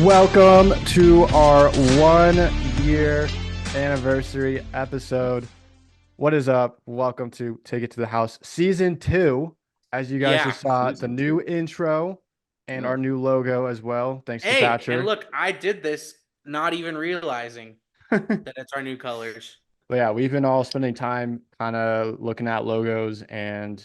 Welcome to our 1-year anniversary episode. What is up? Welcome to Take It to the House Season 2. As you guys just saw, the new intro and our new logo as well. Thanks to Thatcher. And look, I did this not even realizing that it's our new colors. But yeah, we've been all spending time kind of looking at logos and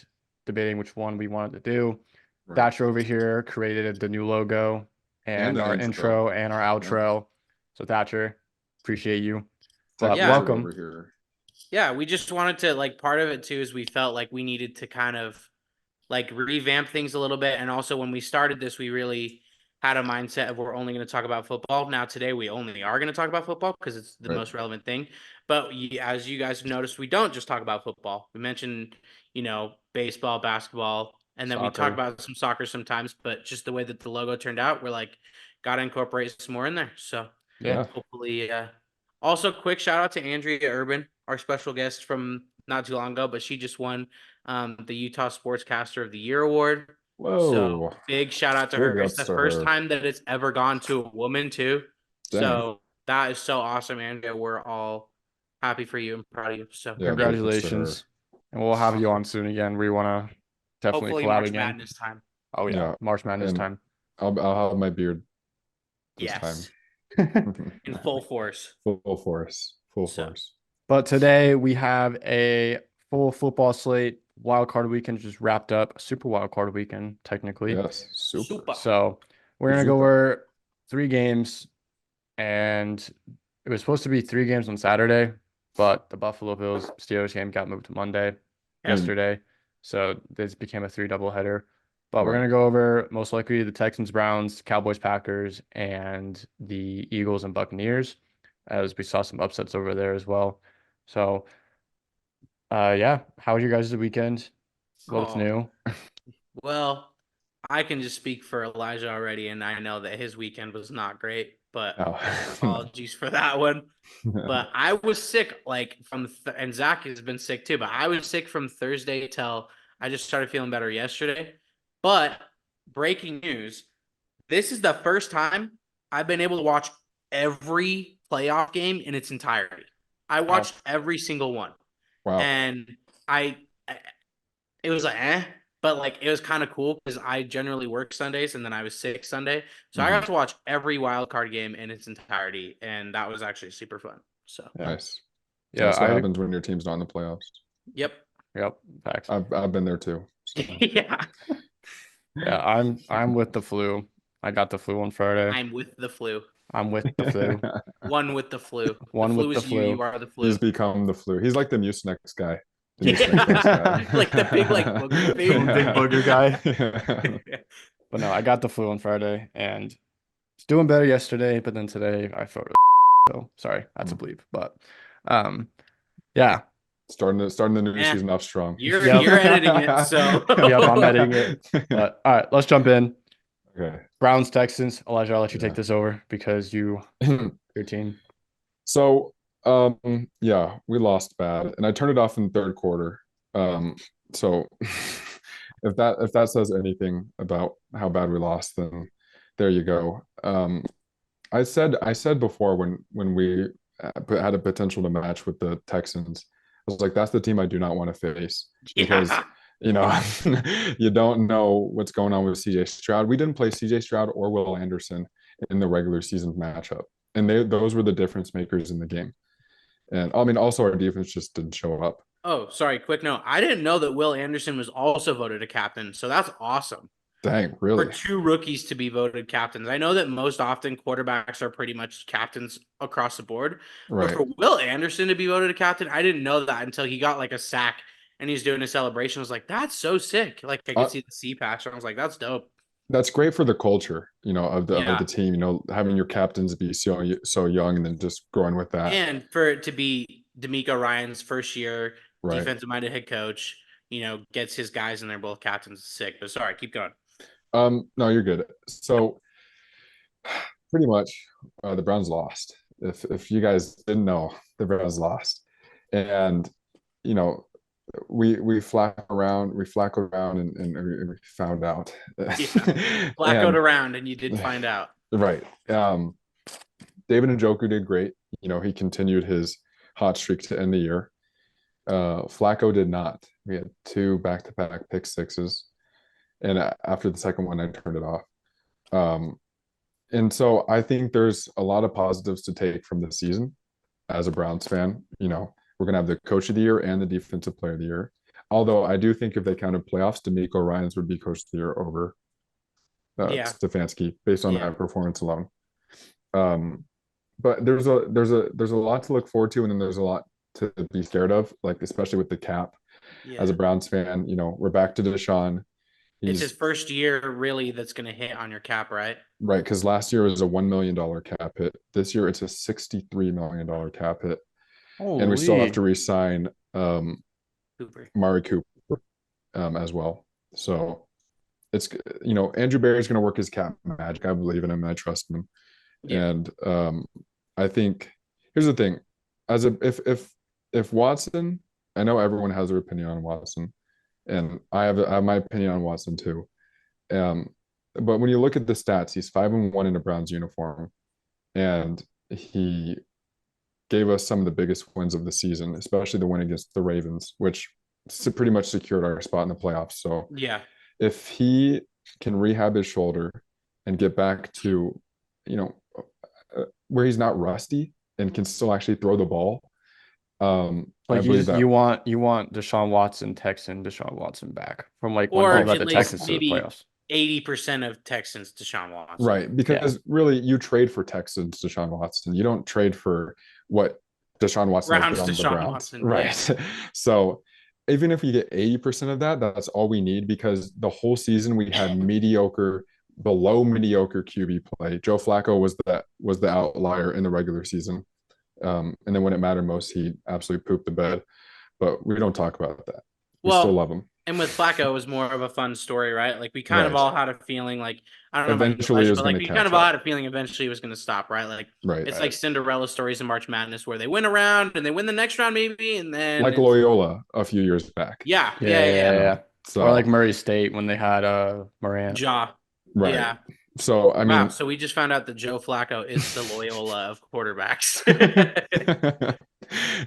debating which one we wanted to do. Right. Thatcher over here created the new logo and our intro and our outro. So Thatcher, appreciate you. But welcome. Over here. Yeah, we just wanted to, part of it too is we felt like we needed to kind of revamp things a little bit. And also when we started this, we really had a mindset of we're only going to talk about football. Now today we only are going to talk about football because it's the most relevant thing. But as you guys have noticed, we don't just talk about football. We mentioned, baseball, basketball, and then we talk about some soccer sometimes. But just the way that the logo turned out, we're got to incorporate some more in there. So yeah, hopefully. Also, quick shout out to Andrea Urban, our special guest from not too long ago, but she just won the Utah Sportscaster of the Year award. Whoa! So big shout out to her. It's the first time that it's ever gone to a woman too. Dang. So that is so awesome, Andrea. We're all happy for you and proud of you. So congratulations, and we'll have you on soon again. We want to definitely hopefully collab March again. Madness time. Oh yeah, March Madness time. I'll have my beard this time. In full force. Full force. But today we have a full football slate. Wildcard weekend just wrapped up. Super Wildcard weekend, technically. Yes, super. So we're going to go over 3 games. And it was supposed to be 3 games on Saturday, but the Buffalo Bills Steelers game got moved to Monday yesterday. So this became a 3 doubleheader. But we're going to go over most likely the Texans, Browns, Cowboys, Packers, and the Eagles and Buccaneers, as we saw some upsets over there as well. So, how was your guys' weekend? What's new? Well, I can just speak for Elijah already, and I know that his weekend was not great, but apologies for that one. But I was sick, and Zach has been sick too, but I was sick from Thursday till I just started feeling better yesterday. But breaking news, this is the first time I've been able to watch every playoff game in its entirety. I watched every single one. Wow. And it was but it was kind of cool because I generally work Sundays and then I was sick Sunday. So I got to watch every wild card game in its entirety. And that was actually super fun. So nice. Yeah. That's what happens when your team's not in the playoffs. Yep. Facts. I've been there too. So. Yeah. Yeah, I'm with the flu. I got the flu on Friday. I'm with the flu. I'm with the flu. One with the flu. One the flu with the is flu. You are the flu. He's become the flu. He's like the Mucinex guy. The big booger thing. Big booger guy. But no, I got the flu on Friday and it's doing better yesterday, but then today I felt so sorry, that's a bleep. But yeah. Starting the new season off strong. You're editing it, so yep, I'm editing it. But all right, let's jump in. Okay. Browns, Texans. Elijah, I'll let you take this over because your team. So we lost bad, and I turned it off in the third quarter. So if that says anything about how bad we lost, then there you go. I said before when we had a potential to match with the Texans, I was like, that's the team I do not want to face because you don't know what's going on with CJ Stroud. We didn't play CJ Stroud or Will Anderson in the regular season matchup, and those were the difference makers in the game. And I mean, also our defense just didn't show up. Oh, sorry. Quick note. I didn't know that Will Anderson was also voted a captain. So that's awesome. Dang, really? For 2 rookies to be voted captains. I know that most often quarterbacks are pretty much captains across the board. Right. But for Will Anderson to be voted a captain, I didn't know that until he got a sack and he's doing a celebration. I was like, that's so sick. I could see the C patch. And I was like, that's dope. That's great for the culture, of the team, having your captains be so young and then just going with that. And for it to be D'Amico Ryan's first year defensive-minded head coach, gets his guys and they're both captains. Sick. But sorry, keep going. No, you're good. So pretty much the Browns lost. If you guys didn't know, the Browns lost. And, we flack around and we found out. Flaccoed around and you did find out. Right. David Njoku did great. He continued his hot streak to end the year. Flacco did not. We had 2 back-to-back pick sixes, and after the second one, I turned it off. And so I think there's a lot of positives to take from the season as a Browns fan. We're gonna have the coach of the year and the defensive player of the year. Although I do think if they counted playoffs, D'Amico Ryans would be coach of the year over Yeah. Stefanski based on that performance alone. But there's a lot to look forward to, and then there's a lot to be scared of, like especially with the cap. Yeah. As a Browns fan, we're back to Deshaun. It's his first year really that's going to hit on your cap, right? Right, because last year was a $1 million cap hit. This year it's a $63 million cap hit. Holy. And we still have to re-sign Cooper. Mari Cooper as well. So it's Andrew Berry's going to work his cap magic. I believe in him. And I trust him. Yeah. And I think here's the thing: if Watson, I know everyone has their opinion on Watson, and I have my opinion on Watson too. But when you look at the stats, he's 5-1 in a Browns uniform, and he gave us some of the biggest wins of the season, especially the win against the Ravens, which pretty much secured our spot in the playoffs. So yeah, if he can rehab his shoulder and get back to, where he's not rusty and can still actually throw the ball, I believe that you want Deshaun Watson back from like or when he led the Texans to the maybe playoffs. 80% of Texans Deshaun Watson. Right, because really you trade for Texans Deshaun Watson. You don't trade for what Deshaun Watson has done on the Browns. Watson, right. Yeah. So even if we get 80% of that, that's all we need, because the whole season we had below mediocre QB play. Joe Flacco was the outlier in the regular season. And then when it mattered most, he absolutely pooped the bed. But we don't talk about that. We still love him. And with Flacco, it was more of a fun story, right? Like we kind of all had a feeling, like I don't know, eventually it was going to we kind of all had a feeling eventually it was going to stop, right? Like it's like Cinderella stories in March Madness where they win a round and they win the next round maybe, and then like Loyola a few years back. Yeah. So, or like Murray State when they had Morant. Ja. Right. Yeah. So I mean, so we just found out that Joe Flacco is the Loyola of quarterbacks.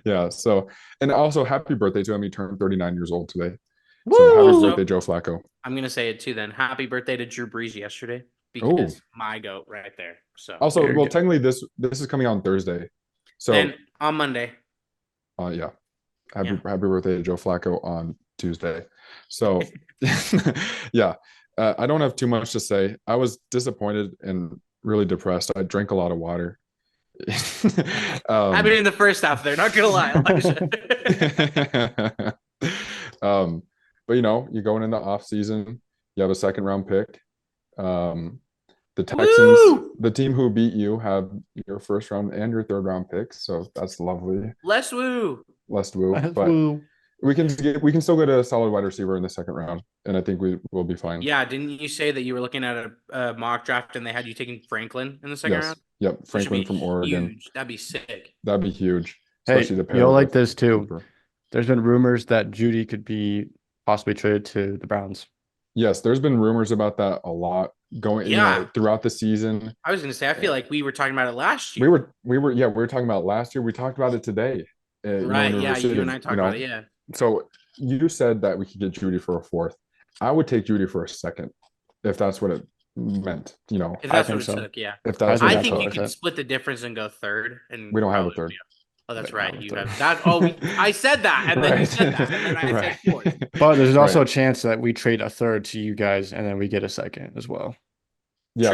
Yeah. So, and also happy birthday to him. He turned 39 years old today. Woo! So happy birthday, Joe Flacco. I'm gonna say it too. Then happy birthday to Drew Brees yesterday, because my goat right there. So also, technically this is coming on Thursday. So and on Monday. Yeah. Happy birthday to Joe Flacco on Tuesday. So yeah. I don't have too much to say. I was disappointed and really depressed. I drank a lot of water. I mean, in the first half, they're not gonna lie, Elijah. But you're going in the off season. You have a second round pick. The Texans, the team who beat you, have your first round and your third round picks. So that's lovely. Less woo. But we can still get a solid wide receiver in the second round, and I think we will be fine. Yeah, didn't you say that you were looking at a mock draft and they had you taking Franklin in the second round? Yep, Franklin from Oregon. Huge. That'd be sick. That'd be huge. Hey, you'll like this too. Cooper. There's been rumors that Judy could be possibly traded to the Browns. Yes, there's been rumors about that a lot going throughout the season. I was going to say, I feel like we were talking about it last year. We were talking about it last year. We talked about it today. Right. Yeah. You and I talked about it. Yeah. So you said that we could get Judy for a fourth. I would take Judy for a second, if that's what it meant. If that's what it took, yeah. If that's I think you can split the difference and go third. And we don't have a third. Oh, that's right. You have that. Oh, I said that, and then you said that, and then I said fourth. But there's also a chance that we trade a third to you guys, and then we get a second as well. Yeah,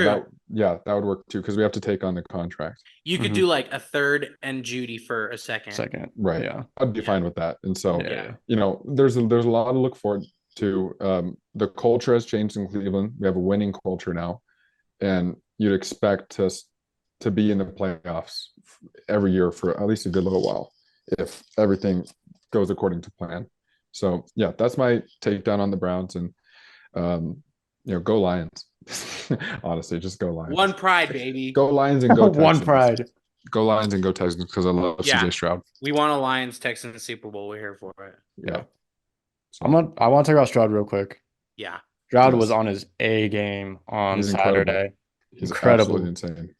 that would work too, because we have to take on the contract. You could do like a third and Judy for a second. Right. Yeah, I'd be fine with that. And so, there's a lot to look forward to. The culture has changed in Cleveland. We have a winning culture now, and you'd expect us to be in the playoffs every year for at least a good little while, if everything goes according to plan. So yeah, that's my takedown on the Browns, and go Lions. Honestly, just go Lions. One pride, baby. Go Lions and go Texans. One pride. Go Lions and go Texans, because I love CJ Stroud. We want a Lions-Texans Super Bowl. We're here for it. Yeah. So, I want to talk about Stroud real quick. Yeah. Stroud was on his A game on Saturday. He's absolutely incredible. insane.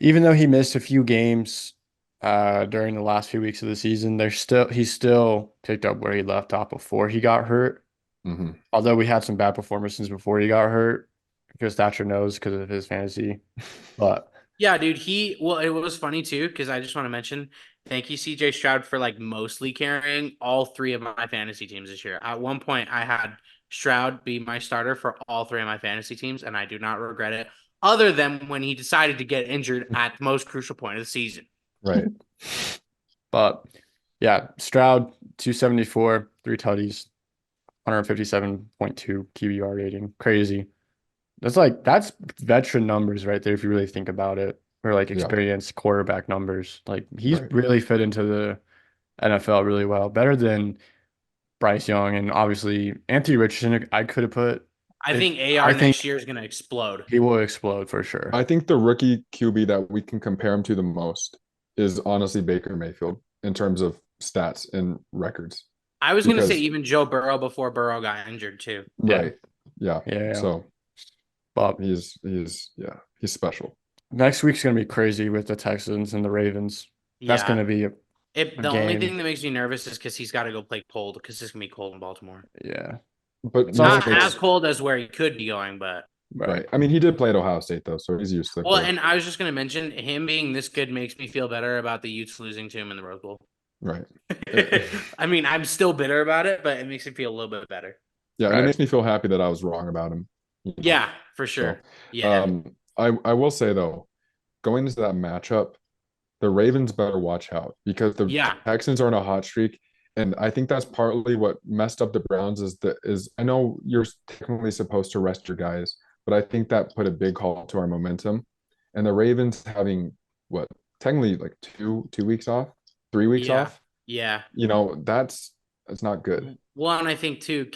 Even though he missed a few games during the last few weeks of the season, he's still picked up where he left off before he got hurt. Hmm. Although we had some bad performances before he got hurt, because Thatcher knows because of his fantasy. But Yeah, dude. Well, it was funny too because I just want to mention, thank you, CJ Stroud, for like mostly carrying all three of my fantasy teams this year. At one point, I had Stroud be my starter for all three of my fantasy teams, and I do not regret it. Other than when he decided to get injured at the most crucial point of the season. Right. but yeah, Stroud 274, 3 tutties, 157.2 QBR rating. Crazy. That's veteran numbers right there if you really think about it. Or like Yeah. experienced quarterback numbers. Like he's Right. really fit into the NFL really well. Better than Bryce Young and obviously Anthony Richardson. I could have put I if think AR I think next year is going to explode. he will explode for sure. I think the rookie QB that we can compare him to the most is honestly Baker Mayfield in terms of stats and records. I was going to say Because even Joe Burrow before Burrow got injured too. right. Yeah. Yeah. So But he's special. next week's gonna be crazy with the Texans and the Ravens. That's Yeah. gonna be a The only game. thing that makes me nervous is because he's got to go play cold because it's gonna be cold in Baltimore. Yeah. But It's you know Not what makes as cold as where he could be going, but right. I mean, he did play at Ohio State though, so he's used to well. the And I was just gonna mention him being this good makes me feel better about the Utes losing to him in the Rose Bowl. right. I mean, I'm still bitter about it, but it makes me feel a little bit better. Yeah, and it Right. makes me feel happy that I was wrong about him. Yeah, for sure. Yeah, I will say though, going into that matchup, the Ravens better watch out because the yeah, Texans are on a hot streak, and I think that's partly what messed up the Browns is I know you're technically supposed to rest your guys, but I think that put a big halt to our momentum. And the Ravens having what technically like two weeks off, 3 weeks yeah, off, yeah. that's not good. Well, and I think too,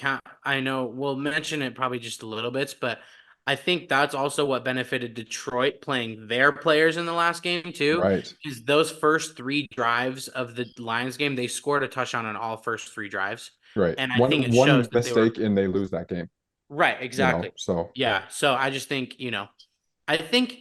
I know we'll mention it probably just a little bit, but I think that's also what benefited Detroit playing their players in the last game too. Right, Is those first three drives of the Lions game, they scored a touchdown on all first three drives. right. And I think it One shows that they were mistake and they lose that game. right, exactly. So Yeah. So I just think, I think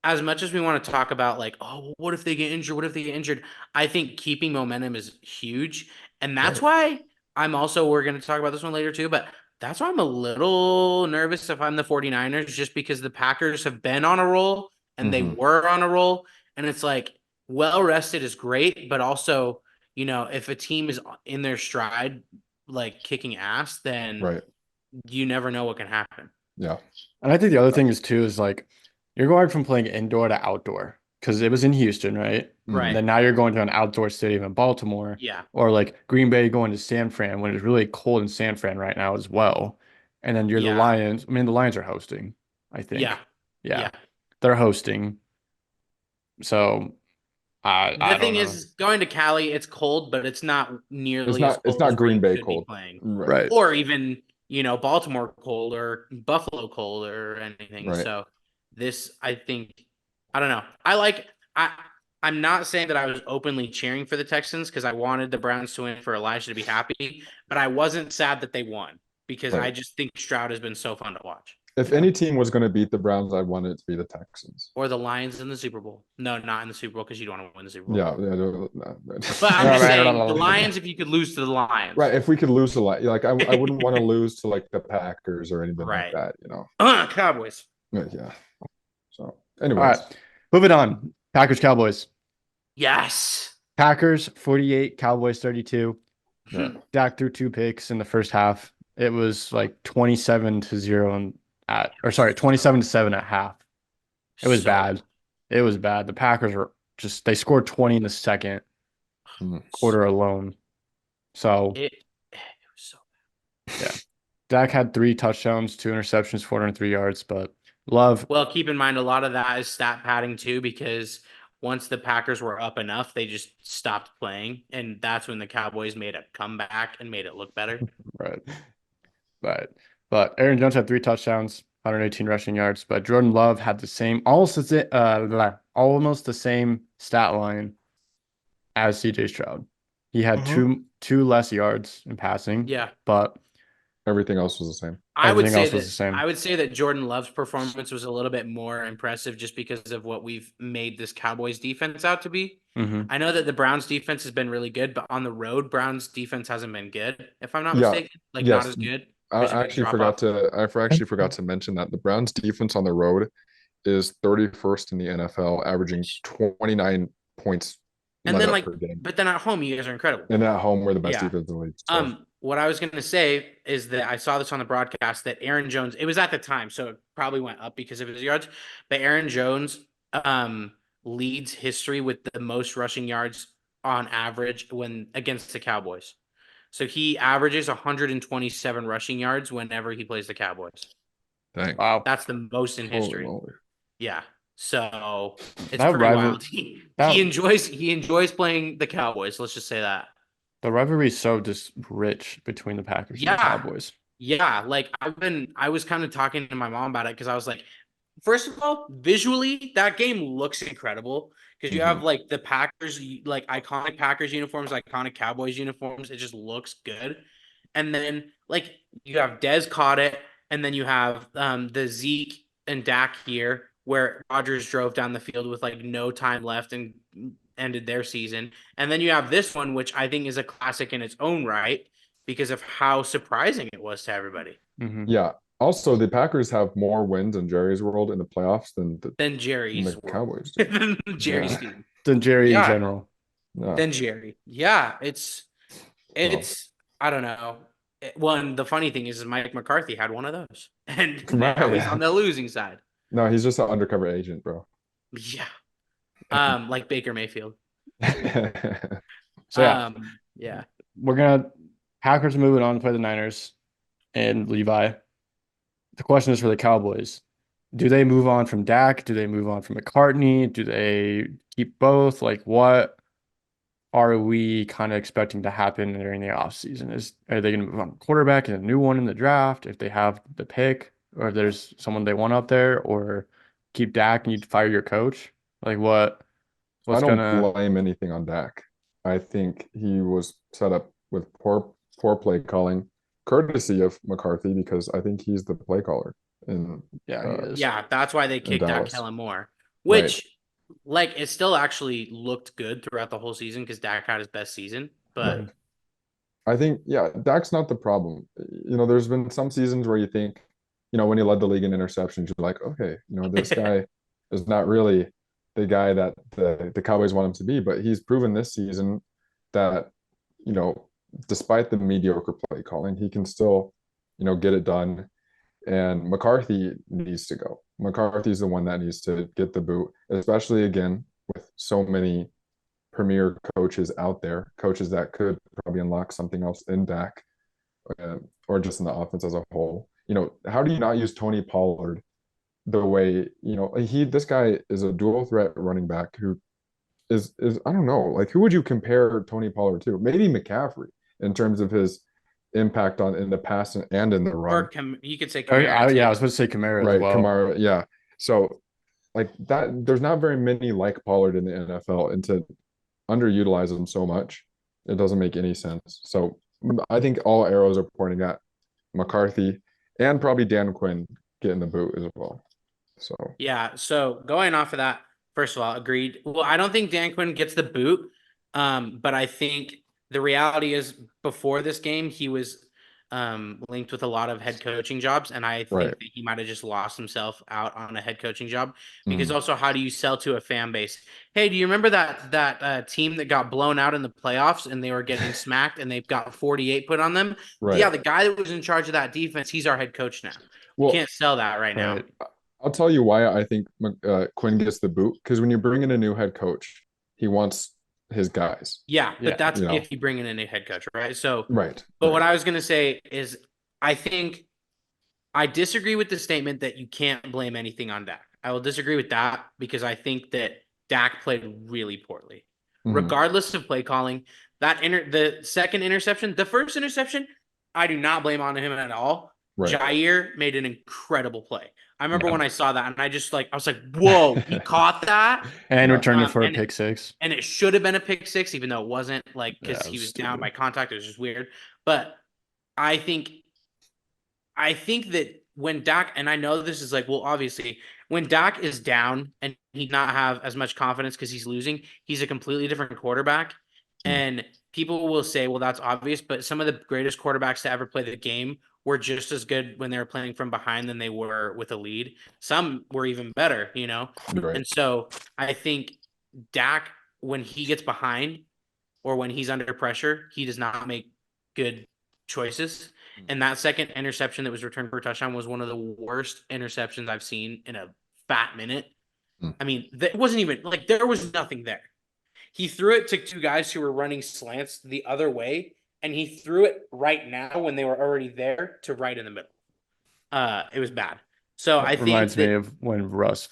as much as we want to talk about like, oh, well, what if they get injured? What if they get injured? I think keeping momentum is huge. And that's right. why we're going to talk about this one later too, but that's why I'm a little nervous if I'm the 49ers, just because the Packers have been on a roll and they Mhm. were on a roll. And it's like, well rested is great, but also, if a team is in their stride, like kicking ass, then Right. you never know what can happen. Yeah. And I think the other thing is too is like you're going from playing indoor to outdoor because it was in Houston, right? Right. And then now you're going to an outdoor stadium in Baltimore. Yeah. Or like Green Bay going to San Fran when it's really cold in San Fran right now as well. And then you're the Yeah. Lions. I mean, the Lions are hosting, I think. Yeah. Yeah. They're hosting. So I The thing don't know. is, going to Cali, it's cold, but it's not nearly as It's cold not as where Green you Bay could be cold. playing, Right. or even Baltimore cold or Buffalo cold or anything. Right. So this, I think, I don't know. I'm not saying that I was openly cheering for the Texans because I wanted the Browns to win for Elijah to be happy, but I wasn't sad that they won because I Right. just think Stroud has been so fun to watch. If any team was going to beat the Browns, I wanted it to be the Texans. Or the Lions in the Super Bowl. No, not in the Super Bowl because you don't want to win the Super Bowl. Yeah. But I'm just saying the Lions, if you could lose to the Lions. Right. If we could lose a lot, like I wouldn't want to lose to like the Right. Packers or anything like that, Cowboys. Yeah. So, All anyways, right. Moving on. Packers, Cowboys. Yes. Packers 48, Cowboys 32. yeah. Dak threw 2 picks in the first half. It was like 27-0 27-7 at half. It was bad. It was bad. The Packers were they scored 20 in the second quarter alone. So it was so bad. Yeah. Dak had 3 touchdowns, 2 interceptions, 403 yards, but Love. Well, keep in mind a lot of that is stat padding too, because once the Packers were up enough, they just stopped playing, and that's when the Cowboys made a comeback and made it look better. Right. But Aaron Jones had 3 touchdowns, 118 rushing yards. But Jordan Love had almost the same stat line as CJ Stroud. He had two less yards in passing. Yeah. But Everything else was the same. Everything else was the same. I would say that Jordan Love's performance was a little bit more impressive just because of what we've made this Cowboys defense out to be. Mhm. I know that the Browns defense has been really good, but on the road, Browns defense hasn't been good, if I'm not Yeah. mistaken. Like not Yes. as good. I There's a big actually drop forgot off. to actually forgot to mention that the Browns defense on the road is 31st in the NFL, averaging 29 points And let then up like, per game. but then at home, you guys are incredible. And at home, we're the best Yeah. defense in the league. So. What I was gonna say is that I saw this on the broadcast that Aaron Jones, it was at the time, so it probably went up because of his yards, but Aaron Jones leads history with the most rushing yards on average when against the Cowboys. So he averages 127 rushing yards whenever he plays the Cowboys. Dang. Wow. That's the most in Holy history. moly. Yeah. So it's That pretty rival- wild. He enjoys playing the Cowboys. Let's just say that. The rivalry is so just rich between the Packers and the Yeah. Cowboys. Yeah, like I was kind of talking to my mom about it because I was like, first of all, visually, that game looks incredible because you have like the Packers, like iconic Packers uniforms, iconic Cowboys uniforms. It just looks good. And then like you have Dez caught it, and then you have the Zeke and Dak year where Rodgers drove down the field with like no time left and ended their season. And then you have this one, which I think is a classic in its own right because of how surprising it was to everybody. Mhm. Yeah. Also, the Packers have more wins in Jerry's world in the playoffs than Than Jerry's the Cowboys. than Jerry's Yeah. team. Than Jerry in Yeah. general. Yeah. Than Jerry. Yeah, it's I don't know. One, the funny thing is Mike McCarthy had one of those, and now Right, he's yeah. on the losing side. No, he's just an undercover agent, bro. Yeah, like Baker Mayfield. So yeah, Yeah. we're gonna Packers moving on to play the Niners and Levi. The question is for the Cowboys. Do they move on from Dak? Do they move on from McCartney? Do they keep both? Like what are we kind of expecting to happen during the offseason? Are they gonna move on quarterback and a new one in the draft if they have the pick, or if there's someone they want up there, or keep Dak and you fire your coach? Like I what's don't gonna blame anything on Dak. I think he was set up with poor play calling, courtesy of McCarthy, because I think he's the play caller in yeah, he is. Yeah, that's why they kicked out Dallas. Kellen Moore, Right. which like it still actually looked good throughout the whole season because Dak had his best season. But Right. I think, yeah, Dak's not the problem. There's been some seasons where you think, when he led the league in interceptions, you're like, okay, this guy is not really the guy that the Cowboys want him to be. But he's proven this season that, despite the mediocre play calling, he can still, get it done. And McCarthy needs to go. McCarthy's the one that needs to get the boot, especially again with so many premier coaches out there, coaches that could probably unlock something else in Dak, or just in the offense as a whole. How do you not use Tony Pollard the way this guy is a dual threat running back who is I don't know, like who would you compare Tony Pollard to? Maybe McCaffrey in terms of his impact in the pass and in the run. or you could say Kamara. Yeah, I was supposed to say Kamara Right, as well. Kamara, yeah. So like that, there's not very many like Pollard in the NFL, and to underutilize him so much, it doesn't make any sense. So I think all arrows are pointing at McCarthy and probably Dan Quinn getting the boot as well. So Yeah. So going off of that, first of all, agreed. Well, I don't think Dan Quinn gets the boot. But I think the reality is before this game, he was linked with a lot of head coaching jobs. And I think Right. that he might have just lost himself out on a head coaching job because also how do you sell to a fan base? Hey, do you remember that team that got blown out in the playoffs and they were getting smacked and they've got 48 put on them? Right. Yeah. The guy that was in charge of that defense, he's our head coach now. Well, you can't sell that right now. I'll tell you why I think Quinn gets the boot, because when you bring in a new head coach, he wants his guys. Yeah, but Yeah, that's if you bring in a new head coach, right? So, Right. But what I was going to say is I think I disagree with the statement that you can't blame anything on Dak. I will disagree with that because I think that Dak played really poorly. Regardless of play calling, the second interception, the first interception, I do not blame on him at all. Right. Jair made an incredible play. I remember when I saw that and I was like, whoa, he caught that. And returned it for a pick six. And it should have been a pick six, even though it wasn't, like, because he was down by contact. It was just weird. But I think I think that when Dak, and I know this is like, well, obviously, when Dak is down and he not have as much confidence because he's losing, he's a completely different quarterback. Hmm. And people will say, well, that's obvious, but some of the greatest quarterbacks to ever play the game were just as good when they were playing from behind than they were with a lead. Some were even better, you know? You're right. And so I think Dak, when he gets behind or when he's under pressure, he does not make good choices. And that second interception that was returned for a touchdown was one of the worst interceptions I've seen in a fat minute. Hmm. I mean, it wasn't even like there was nothing there. He threw it to two guys who were running slants the other way, and he threw it right now when they were already there to right in the middle. It was bad. So I That think reminds me that of when Russ,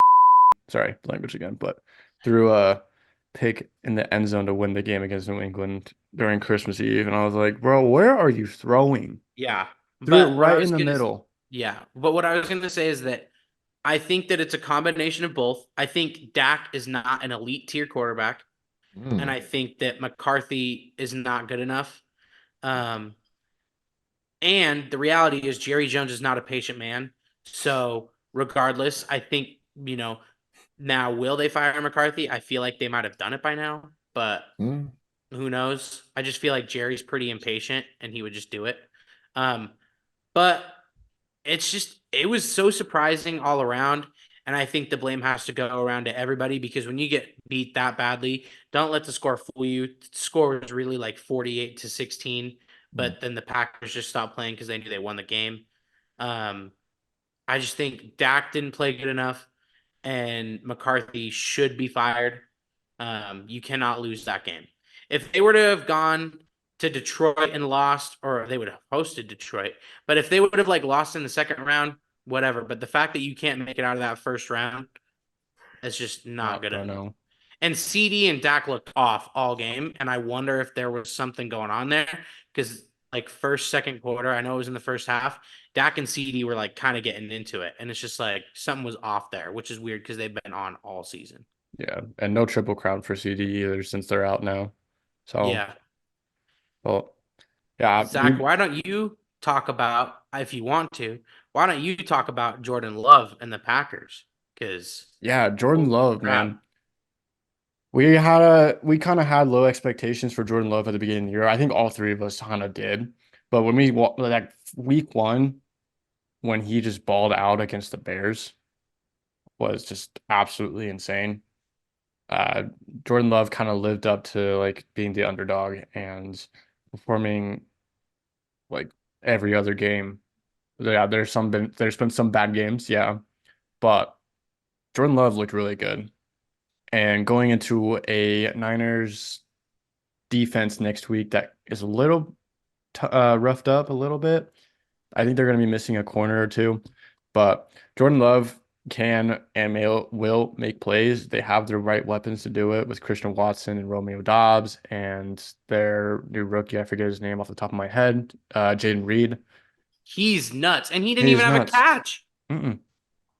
sorry, language again, but threw a pick in the end zone to win the game against New England during Christmas Eve, and I was like, bro, where are you throwing? yeah. Threw it But what I right in was the gonna middle. yeah, but what I was gonna say is that I think that it's a combination of both. I think Dak is not an elite tier quarterback, and Hmm. I think that McCarthy is not good enough. Um, and the reality is Jerry Jones is not a patient man. So regardless, I think, you know, now will they fire McCarthy? I feel like they might have done it by now, but Hmm. who knows? I just feel like Jerry's pretty impatient and he would just do it. Um, but it was so surprising all around. And I think the blame has to go around to everybody because when you get beat that badly, don't let the score fool you. The score was really like 48-16, Hmm. but then the Packers just stopped playing because they knew they won the game. Um, I just think Dak didn't play good enough, and McCarthy should be fired. You cannot lose that game. If they were to have gone to Detroit and lost, or they would have hosted Detroit, but if they would have like lost in the second round, whatever. But the fact that you can't make it out of that first round, it's just not Not good gonna enough. know. And CD and Dak looked off all game, and I wonder if there was something going on there because like first, second quarter, I know it was in the first half. Dak and CD were like kind of getting into it, and it's just like something was off there, which is weird because they've been on all season. Yeah, and no triple crown for CD either since they're out now. So, Yeah, well, yeah, Zach, why don't you talk about if you want to? Why don't you talk about Jordan Love and the Packers? Because yeah, Jordan holy Love, crap, man. We kind of had low expectations for Jordan Love at the beginning of the year. I think all three of us kind of did. But when like week one, when he just balled out against the Bears, was just absolutely insane. Uh, Jordan Love kind of lived up to like being the underdog and performing like every other game. Yeah, there's been some bad games, yeah, but Jordan Love looked really good. And going into a Niners defense next week that is a little roughed up a little bit. I think they're going to be missing a corner or two, but Jordan Love can and will make plays. They have the right weapons to do it with Christian Watson and Romeo Dobbs and their new rookie. I forget his name off the top of my head. Jaden Reed. he's nuts, and he didn't even He's have a nuts. catch. Mm-mm,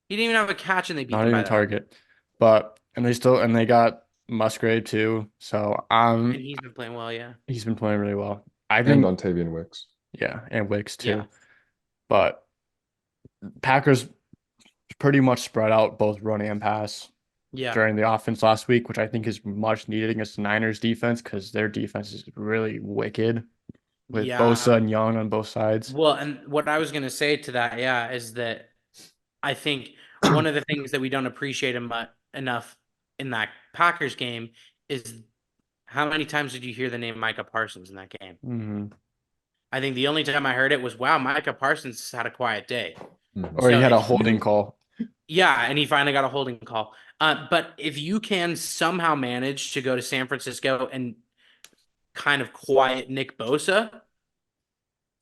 He didn't even have a catch, and they beat not them by even that. target, but and they got Musgrave too. So And he's been playing well, yeah, he's been playing really well. I And think Dontavian Wicks. yeah, and Wicks yeah, too. But Packers pretty much spread out both run and pass yeah, during the offense last week, which I think is much needed against the Niners defense because their defense is really wicked with yeah. Bosa and Young on both sides. Well, and what I was gonna say to that, yeah, is that I think one of the things that we don't appreciate enough in that Packers game is how many times did you hear the name Micah Parsons in that game? Hmm. I think the only time I heard it was, wow, Micah Parsons had a quiet day. Mhm. Or he So had a if holding you, call. yeah, and he finally got a holding call. But if you can somehow manage to go to San Francisco and kind of quiet Nick Bosa,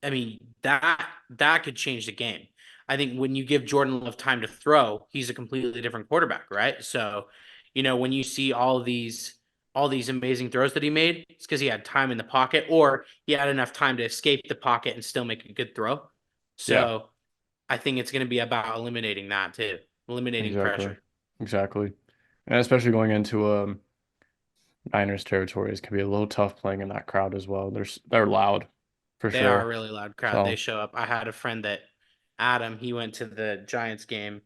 I mean, that could change the game. I think when you give Jordan Love time to throw, he's a completely different quarterback, right? So, when you see all these amazing throws that he made, it's because he had time in the pocket or he had enough time to escape the pocket and still make a good throw. Yeah, So, I think it's going to be about eliminating that too, eliminating exactly. pressure. Exactly. And especially going into Niners territories can be a little tough playing in that crowd as well. They're loud for They are a sure. really loud crowd. They So show up. I had a friend that Adam, he went to the Giants game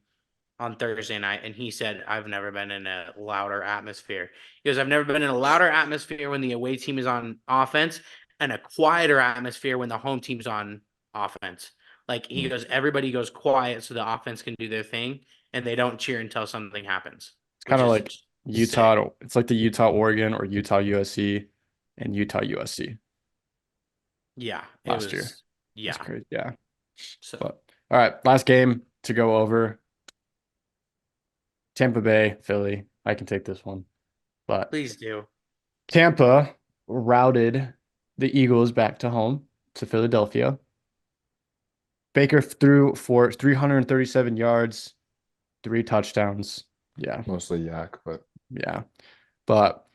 on Thursday night, and he said, I've never been in a louder atmosphere. He goes, I've never been in a louder atmosphere when the away team is on offense and a quieter atmosphere when the home team's on offense. Like, he goes, everybody goes quiet so the offense can do their thing, and they don't cheer until something happens. It's kind of like Utah. It's like the Utah Oregon or Utah USC and Utah USC. Yeah. Last year. Yeah. That's crazy. Yeah. So, But all right, last game to go over. Tampa Bay, Philly. I can take this one. But please do. Tampa routed the Eagles back to home to Philadelphia. Baker threw for 337 yards, 3 touchdowns. Yeah. Mostly yak, but Yeah. But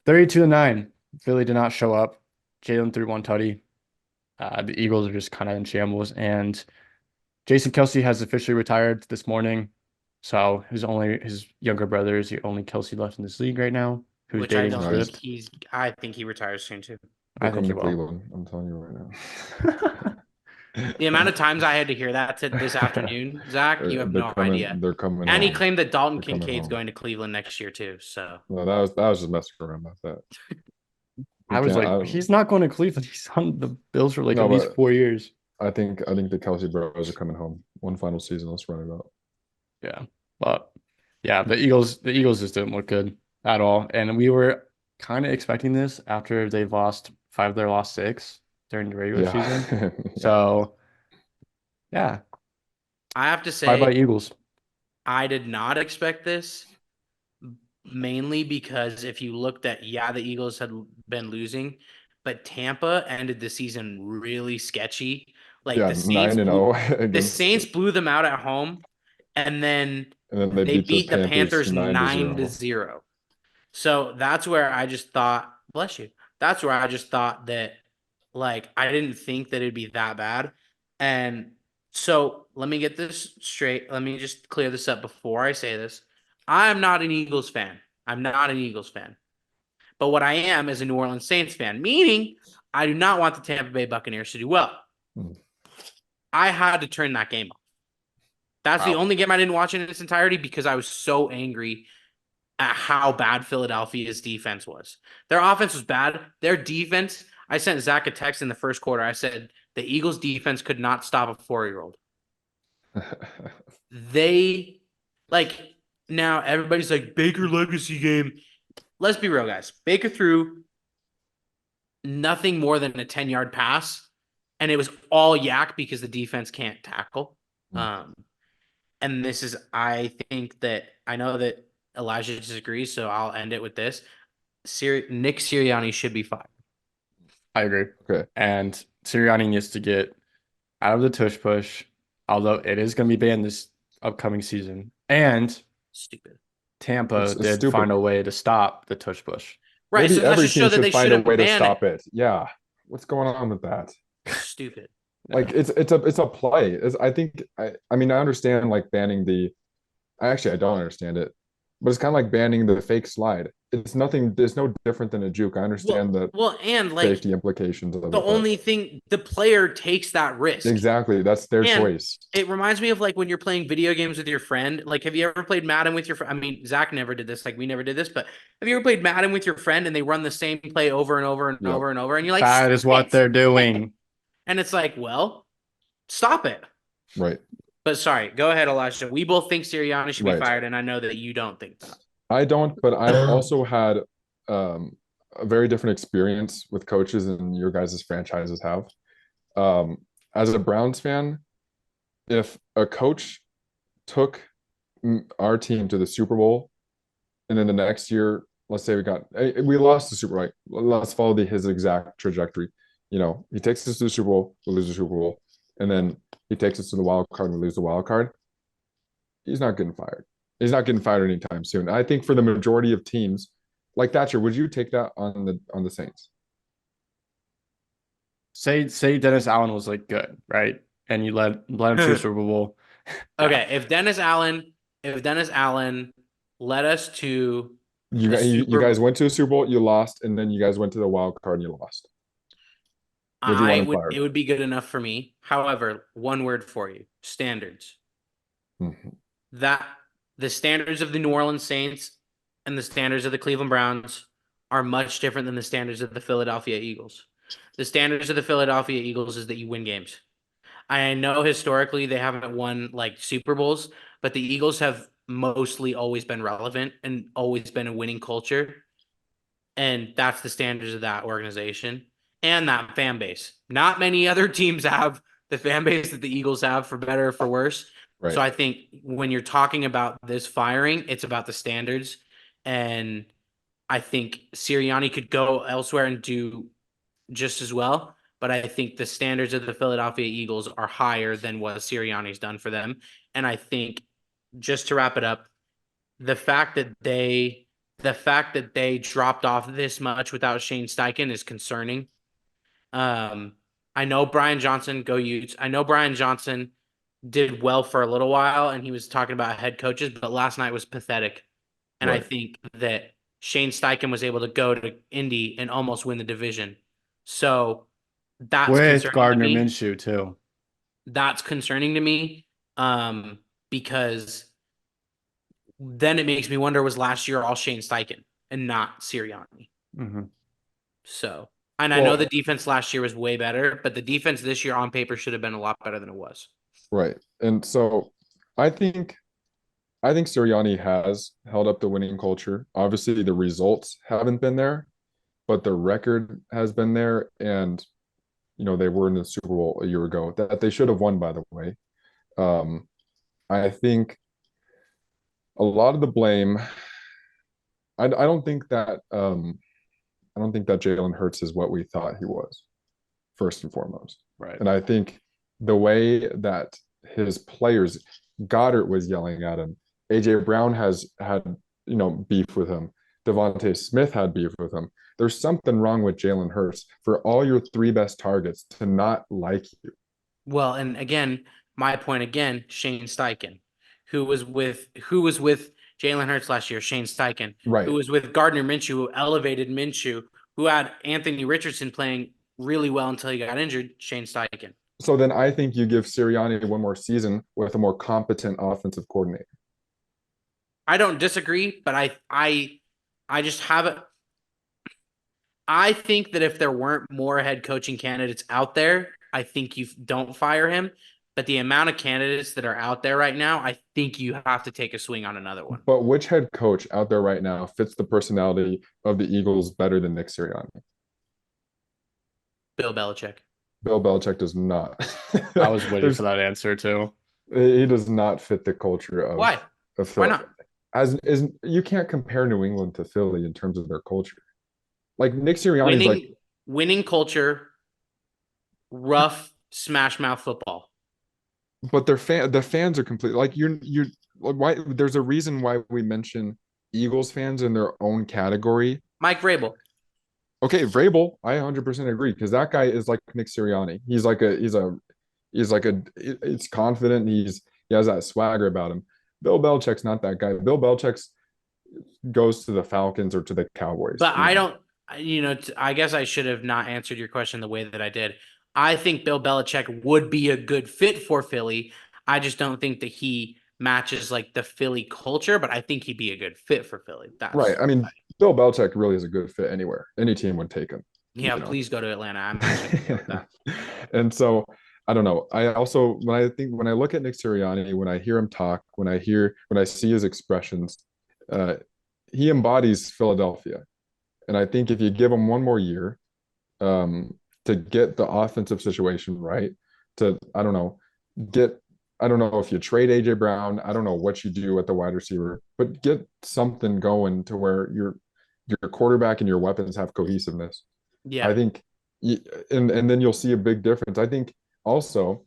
32-9. Philly did not show up. Jalen threw 1 tutty. The Eagles are just kind of in shambles. And Jason Kelsey has officially retired this morning. So his younger brother is the only Kelsey left in this league right now, who's Which I dating don't Swift. think I think he retires soon too. I think come he to will. Cleveland. I'm telling you right now. The amount of times I had to hear that this afternoon, Zach, you have no idea. They're coming. And he home. claimed that Dalton They're coming Kincaid's home. going to Cleveland next year too. So No, that was just messing around about that. I was like, he's not going to Cleveland. He's on the Bills for like at least 4 years. I think the Kelsey bros are coming home. One final season. Let's run it up. Yeah. But yeah, the Eagles just didn't look good at all. And we were kind of expecting this after they lost 5 of their last 6 during the regular season. Yeah. So yeah. I have to say, bye Eagles. I did not expect this, mainly because if you looked at, the Eagles had been losing, but Tampa ended the season really sketchy. Like Yeah, the Saints 9-0 the Saints blew them out at home, and then they beat the Panthers 9-0. 9-0. So that's where I just thought, bless you. That's where I just thought that, like, I didn't think that it'd be that bad. And so let me get this straight. Let me just clear this up before I say this. I'm not an Eagles fan. I'm not an Eagles fan. But what I am is a New Orleans Saints fan, meaning I do not want the Tampa Bay Buccaneers to do well. I had to turn that game off. That's the only game I didn't watch in its entirety because I was so angry at how bad Philadelphia's defense was. Their offense was bad. Their defense, I sent Zach a text in the first quarter. I said, the Eagles defense could not stop a 4-year-old. Now everybody's like, Baker legacy game. Let's be real, guys. Baker threw nothing more than a 10-yard pass, and it was all yak because the defense can't tackle. And this is, I think that, I know that Elijah disagrees, so I'll end it with this. Nick Sirianni should be fired. I agree. Okay. And Sirianni needs to get out of the tush push, although it is going to be banned this upcoming season. And stupid. Tampa did find a way to stop the tush push. Right. Maybe so every just team show that should they find a way to ban stop it. Yeah. What's going on with that? Stupid. Like it's a play. I mean I understand like banning I don't understand it, but it's kind of like banning the fake slide. It's nothing. There's no different than a juke. I understand and like safety implications of it. The only thing, the player takes that risk. Exactly. That's their choice. It reminds me of like when you're playing video games with your friend. Like, have you ever played Madden with your friend? I mean, Zach never did this. Like, we never did this. But have you ever played Madden with your friend and they run the same play over and over and over and over? And you're like, that is what they're doing. And it's like, well, stop it. Right. But sorry, go ahead, Elijah. We both think Sirianni should be fired, and I know that you don't think that. I don't, but I've also had a very different experience with coaches than your guys' franchises have. As a Browns fan, if a coach took our team to the Super Bowl, and then the next year, let's say we lost the Super Bowl, right? Let's follow his exact trajectory. You know, he takes us to the Super Bowl, we lose the Super Bowl, and then he takes us to the wild card and we lose the wild card. He's not getting fired. He's not getting fired anytime soon. I think for the majority of teams, like Thatcher, would you take that on the Saints? Say Dennis Allen was like good, right? And you let him to the Super Bowl. Okay, if Dennis Allen led us to you guys went to a Super Bowl, you lost, and then you guys went to the wild card and you lost. Would you want him It fired? would be good enough for me. However, one word for you: standards. Mhm. That the standards of the New Orleans Saints and the standards of the Cleveland Browns are much different than the standards of the Philadelphia Eagles. The standards of the Philadelphia Eagles is that you win games. I know historically they haven't won like Super Bowls, but the Eagles have mostly always been relevant and always been a winning culture. And that's the standards of that organization and that fan base. Not many other teams have the fan base that the Eagles have, for better or for worse. Right. So I think when you're talking about this firing, it's about the standards. And I think Sirianni could go elsewhere and do just as well. But I think the standards of the Philadelphia Eagles are higher than what Sirianni's done for them. And I think, just to wrap it up, the fact that they dropped off this much without Shane Steichen is concerning. I know Brian Johnson, go Utes. I know Brian Johnson did well for a little while, and he was talking about head coaches, but last night was pathetic. And I Right. think that Shane Steichen was able to go to Indy and almost win the division. So that's With concerning to Gardner me. Minshew too. That's concerning to me, because then it makes me wonder, was last year all Shane Steichen and not Sirianni? Mm-hmm. So, and I know the Well, defense last year was way better, but the defense this year on paper should have been a lot better than it was. right. And so I think Sirianni has held up the winning culture. Obviously, the results haven't been there, but the record has been there. And they were in the Super Bowl a year ago that they should have won, by the way. Um, I think a lot of the blame. I don't think that Jalen Hurts is what we thought he was, first and foremost. Right. And I think the way that his players, Goddard was yelling at him, AJ Brown has had beef with him, Devontae Smith had beef with him. There's something wrong with Jalen Hurts for all your three best targets to not like you. Well, and again, my point again, Shane Steichen, who was with Jalen Hurts last year, Shane Steichen, Right. who was with Gardner Minshew, who elevated Minshew, who had Anthony Richardson playing really well until he got injured, Shane Steichen. So then I think you give Sirianni one more season with a more competent offensive coordinator. I don't disagree, but I just have it. I think that if there weren't more head coaching candidates out there, I think you don't fire him. But the amount of candidates that are out there right now, I think you have to take a swing on another one. But which head coach out there right now fits the personality of the Eagles better than Nick Sirianni? Bill Belichick. Bill Belichick does not. I was waiting for that answer too. He does not fit the culture of Why? Of Philly. Why not? As is, you can't compare New England to Philly in terms of their culture. Like Nick Sirianni is winning culture, rough smash mouth football. But the fans are completely like you're why there's a reason why we mention Eagles fans in their own category. Mike Vrabel. Okay, Vrabel, I 100% agree because that guy is like Nick Sirianni. He's confident. He has that swagger about him. Bill Belichick's not that guy. Bill Belichick goes to the Falcons or to the Cowboys. But I don't, I guess I should have not answered your question the way that I did. I think Bill Belichick would be a good fit for Philly. I just don't think that he matches like the Philly culture, but I think he'd be a good fit for Philly. That's right. I mean, Bill Belichick really is a good fit anywhere. Any team would take him. Yeah, please go to Atlanta. I'm actually with that. And so I don't know. I also when I look at Nick Sirianni, when I hear him talk, when I see his expressions, he embodies Philadelphia. And I think if you give him one more year, to get the offensive situation right, I don't know if you trade AJ Brown, I don't know what you do at the wide receiver, but get something going to where your quarterback and your weapons have cohesiveness. Yeah. I think, and then you'll see a big difference. I think also,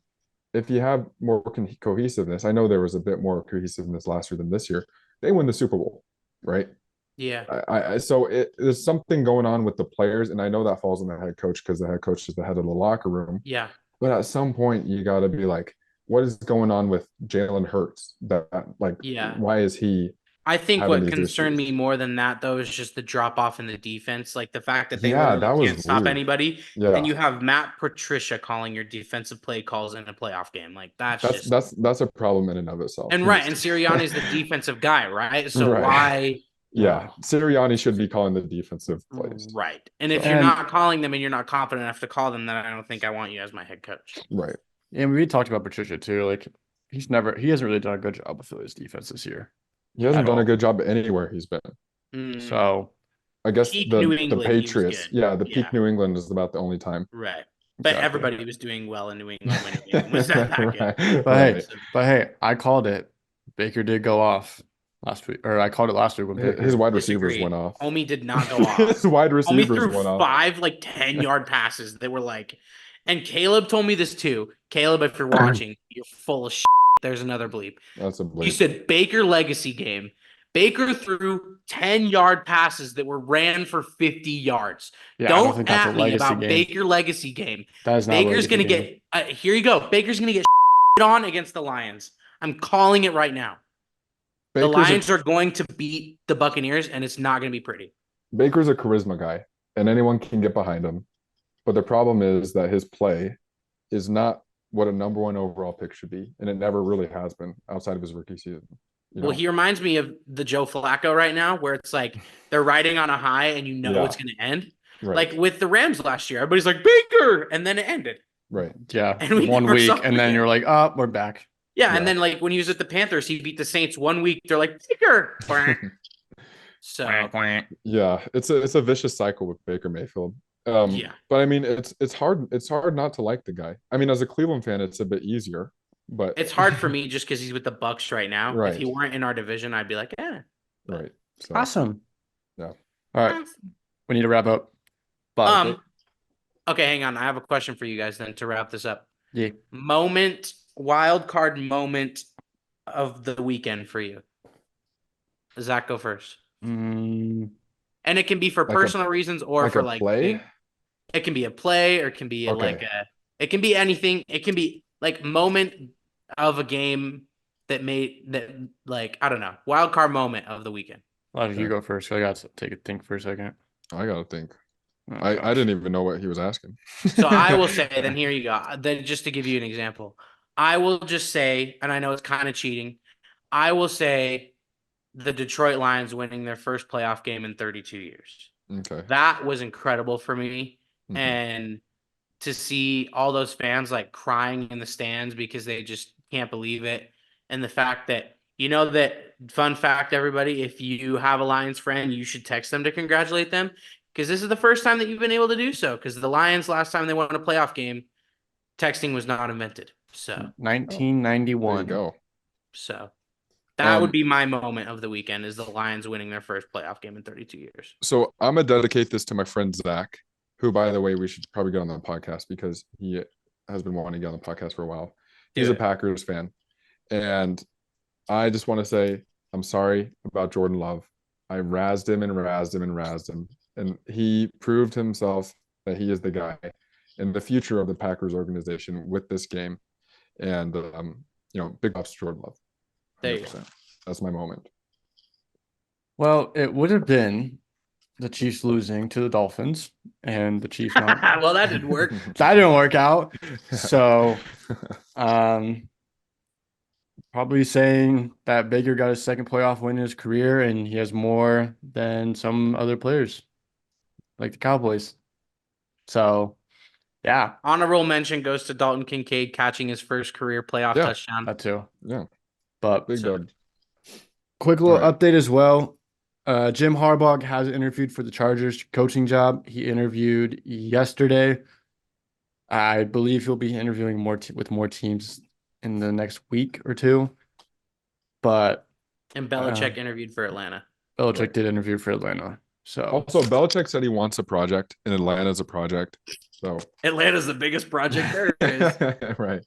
if you have more cohesiveness, I know there was a bit more cohesiveness last year than this year. They win the Super Bowl, right? Yeah. So there's something going on with the players, and I know that falls on the head coach because the head coach is the head of the locker room. Yeah. But at some point, you got to be like, what is going on with Jalen Hurts? Why is he I think having what these concerned issues. me more than that, though, is just the drop off in the defense. Like the fact that they Yeah, literally that was can't stop weird. anybody. Yeah, And you have Matt Patricia calling your defensive play calls in a playoff game. Like that's that's just. that's that's a problem in and of itself. And right. And Sirianni's the defensive guy, right? So Right. why. Yeah, Sirianni should be calling the defensive plays. Right. And if So- you're And- not calling them and you're not confident enough to call them, then I don't think I want you as my head coach. Right. And we talked about Patricia too. Like he hasn't really done a good job of Philly's defense this year. He hasn't At done a all. good job anywhere he's been. Mm, So I guess Peak the New the England, he was Patriots. good. Yeah, the Yeah. peak New England is about the only time. right. But exactly. everybody was doing well in New England when New England was that good. Right, But right. hey, I called it. Baker did go off last week, or I called it last week when Baker. His wide receivers Disagree. went off. Homie did not go off. His wide Homie receivers threw went off. 5 like 10-yard passes that were like, and Caleb told me this too. Caleb, if you're watching, you're full of shit. There's another bleep. That's a You bleep. said Baker legacy game. Baker threw 10-yard passes that were ran for 50 yards. Yeah, I don't Don't think that's a at me legacy about game. Baker legacy game. That is not a Baker's legacy gonna game. get here you go. Baker's gonna get on against the Lions. I'm calling it right now. The Baker's Lions are going to beat the Buccaneers, and it's not gonna be pretty. Baker's a charisma guy, and anyone can get behind him. But the problem is that his play is not what a number 1 overall pick should be, and it never really has been outside of his rookie season. Well, he reminds me of the Joe Flacco right now, where it's like they're riding on a high, and you know Yeah. it's gonna end. Right. Like with the Rams last year, everybody's like Baker, and then it ended. Right. Yeah, And we 1 never week, saw and it then again. you're like, oh, we're back. Yeah, Yeah. and then like when he was at the Panthers, he beat the Saints 1 week. They're like Baker. So Yeah, it's a vicious cycle with Baker Mayfield. yeah, But I mean, it's hard not to like the guy. I mean, as a Cleveland fan, it's a bit easier, but it's hard for me just because he's with the Bucks right now. Right. If he weren't in our division, I'd be like, right. So Awesome. Yeah. All right, we need to wrap up. But Okay, hang on. I have a question for you guys then to wrap this up. yeah, Wild card moment of the weekend for you. Zach, go first. mm, And it can be for Like a- personal reasons or like for a like play. it can be a play or it can be Okay. it can be anything. It can be like moment of a game that made that like I don't know, wild card moment of the weekend. why don't you Okay. go first? I got to take a think for a second. I gotta think. Oh, I gosh. didn't even know what he was asking. So I will say, then here you go. Then just to give you an example, I will just say, and I know it's kind of cheating, I will say the Detroit Lions winning their first playoff game in 32 years. Okay. That was incredible for me. Mhm. And to see all those fans like crying in the stands because they just can't believe it. And the fact that, that fun fact, everybody, if you have a Lions friend, you should text them to congratulate them. Because this is the first time that you've been able to do so. Because the Lions, last time they won a playoff game, texting was not invented. So, There 1991. you go. so that would Um, be my moment of the weekend is the Lions winning their first playoff game in 32 years. So I'm gonna dedicate this to my friend Zach, who, by the way, we should probably get on the podcast because he has been wanting to get on the podcast for a while. He's Do a it. Packers fan, and I just want to say I'm sorry about Jordan Love. I razzed him and razzed him and razzed him, and he proved himself that he is the guy and the future of the Packers organization with this game. And big ups to Jordan Love. There you go. 100%. That's my moment. Well, it would have been the Chiefs losing to the Dolphins and the Chiefs not. Well, that didn't work. That didn't work out. So, probably saying that Baker got his second playoff win in his career, and he has more than some other players, like the Cowboys. So, yeah, Honorable mention goes to Dalton Kincaid catching his first career playoff Yeah. touchdown. that too. Yeah, But big So- dub. quick little All right. update as well. Jim Harbaugh has interviewed for the Chargers coaching job. He interviewed yesterday. I believe he'll be interviewing with more teams in the next week or two. But And Belichick interviewed for Atlanta. Belichick did interview for Atlanta. So Also, Belichick said he wants a project, and Atlanta's a project. So Atlanta's the biggest project there is. right.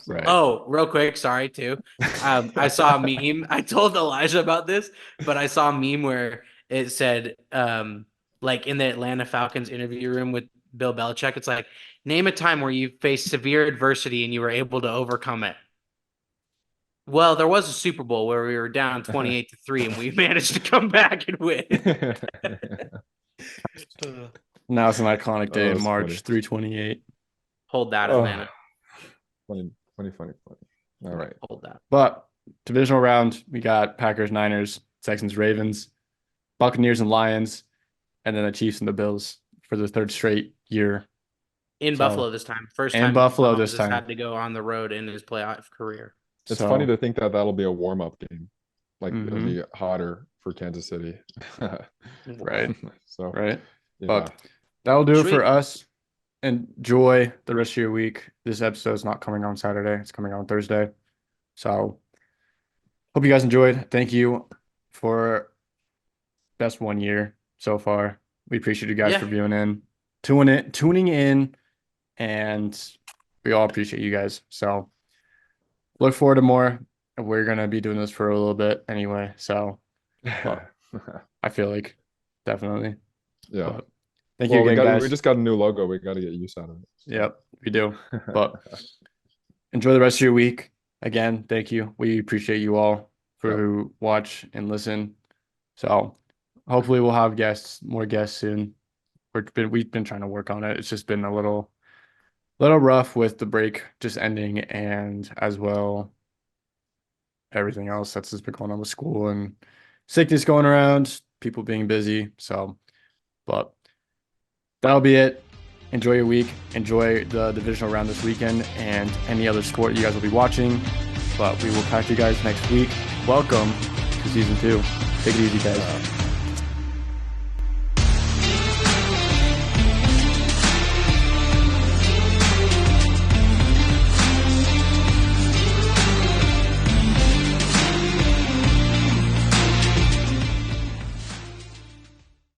Right. Oh, real quick, sorry too. I saw a meme. I told Elijah about this, but I saw a meme where it said, like in the Atlanta Falcons interview room with Bill Belichick, it's like, name a time where you faced severe adversity and you were able to overcome it. Well, there was a Super Bowl where we were down 28-3 and we managed to come back and win. Now it's an iconic day in that's March, funny. 328. Hold that, Oh. Atlanta. Funny. All right. Hold that. But divisional round, we got Packers, Niners, Texans, Ravens, Buccaneers and Lions, and then the Chiefs and the Bills for the third straight year. In So- Buffalo this time. First In time Buffalo Mahomes this has time. had to go on the road in his playoff career. It's So- funny to think that that'll be a warm-up game. Like it'll Mhm. be hotter for Kansas City. Right. So Right. yeah. But that'll do it Sweet. for us. Enjoy the rest of your week. This episode is not coming on Saturday. It's coming on Thursday. So hope you guys enjoyed. Thank you for best 1 year so far. We appreciate you guys Yeah. for tuning in, and we all appreciate you guys. So look forward to more. We're gonna be doing this for a little bit anyway. So I feel like definitely. Yeah. But thank Well, you again, guys. we just got a new logo. We got to get use out of it. Yep, we do. But enjoy the rest of your week. Again, thank you. We appreciate you all for who watch and listen. So hopefully we'll have more guests soon. We've been trying to work on it. It's just been a little rough with the break just ending, and as well everything else that's just been going on with school and sickness going around, people being busy. So, but that'll be it. Enjoy your week. Enjoy the divisional round this weekend and any other sport you guys will be watching. But we will catch you guys next week. Welcome to season 2. Take it easy, guys.